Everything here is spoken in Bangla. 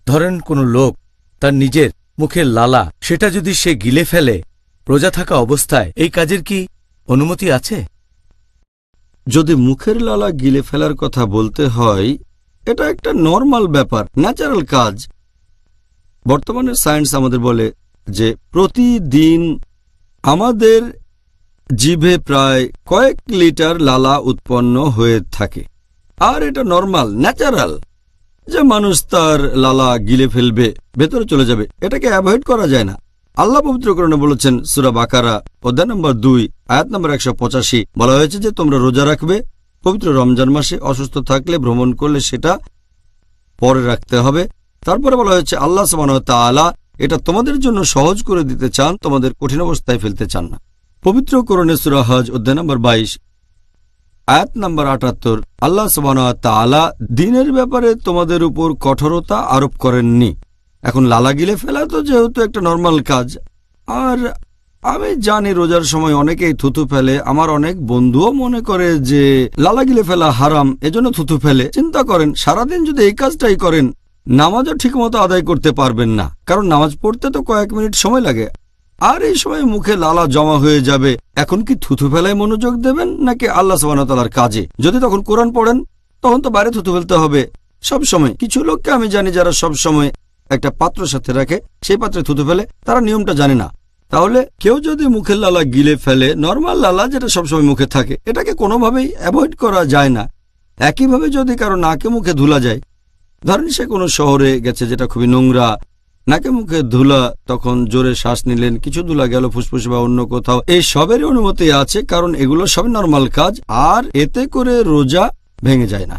ধরেন কোনো লোক তার নিজের মুখের লালা সেটা যদি সে গিলে ফেলে রোজা থাকা অবস্থায়, এই কাজের কি অনুমতি আছে? যদি মুখের লালা গিলে ফেলার কথা বলতে হয়, এটা একটা নরমাল ব্যাপার, ন্যাচারাল কাজ। বর্তমানে সায়েন্স আমাদের বলে যে প্রতিদিন আমাদের জিভে প্রায় কয়েক লিটার লালা উৎপন্ন হয়ে থাকে, আর এটা নরমাল, ন্যাচারাল যে মানুষ তার লালা গিলে ফেলবে, ভেতরে চলে যাবে, এটাকে অ্যাভয়েড করা যায় না। আল্লাহ পবিত্র কোরআনে বলেছেন, সূরা বাকারা অধ্যায় নম্বর 2 আয়াত নম্বর 185, বলা হয়েছে যে তোমরা রোজা রাখবে পবিত্র রমজান মাসে, অসুস্থ থাকলে, ভ্রমণ করলে সেটা পরে রাখতে হবে। তারপরে বলা হয়েছে আল্লাহ সুবহানাহু ওয়া তাআলা এটা তোমাদের জন্য সহজ করে দিতে চান, তোমাদের কঠিন অবস্থায় ফেলতে চান না। পবিত্র কোরআনে সূরা হজ অধ্যায় নম্বর 22 আয়াত নম্বর 78, আল্লাহ সুবহানাহু ওয়া তাআলা দ্বীনের ব্যাপারে তোমাদের উপর কঠোরতা আরোপ করেননি। এখন লালা গিলে ফেলা তো যেহেতু একটা নরমাল কাজ, আর আমি জানি রোজার সময় অনেকেই থুতু ফেলে, আমার অনেক বন্ধুও মনে করে যে লালা গিলে ফেলা হারাম, এজন্য থুতু ফেলে। চিন্তা করেন, সারাদিন যদি এই কাজটাই করেন, নামাজও ঠিকমতো আদায় করতে পারবেন না, কারণ নামাজ পড়তে তো কয়েক মিনিট সময় লাগে, আর এই সময় মুখে লালা জমা হয়ে যাবে। এখন কি থুতু ফেলায় মনোযোগ দেবেন নাকি আল্লাহ সুবহানাহু ওয়া তাআলার কাজে? যদি তখন কোরআন পড়েন তখন তো বাইরে থুতু ফেলতে হবে সব সময়। কিছু লোককে আমি জানি যারা সব সময় একটা পাত্র সাথে রাখে, সেই পাত্রে থুতু ফেলে, তারা নিয়মটা জানে না। তাহলে কেউ যদি মুখের লালা গিলে ফেলে, নরমাল লালা যেটা সবসময় মুখে থাকে, এটাকে কোনোভাবেই অ্যাভয়েড করা যায় না। একইভাবে যদি কারো নাকে মুখে ধুলা যায়, ধরেন সে কোনো শহরে গেছে যেটা খুবই নোংরা, নাকে মুখে ধুলা, তখন জোরে শ্বাস নিলেন, কিছু ধুলা গেল ফুসফুসে বা অন্য কোথাও, এই সবেরই অনুমতি আছে, কারণ এগুলো সবই নরমাল কাজ, আর এতে করে রোজা ভেঙে যায় না।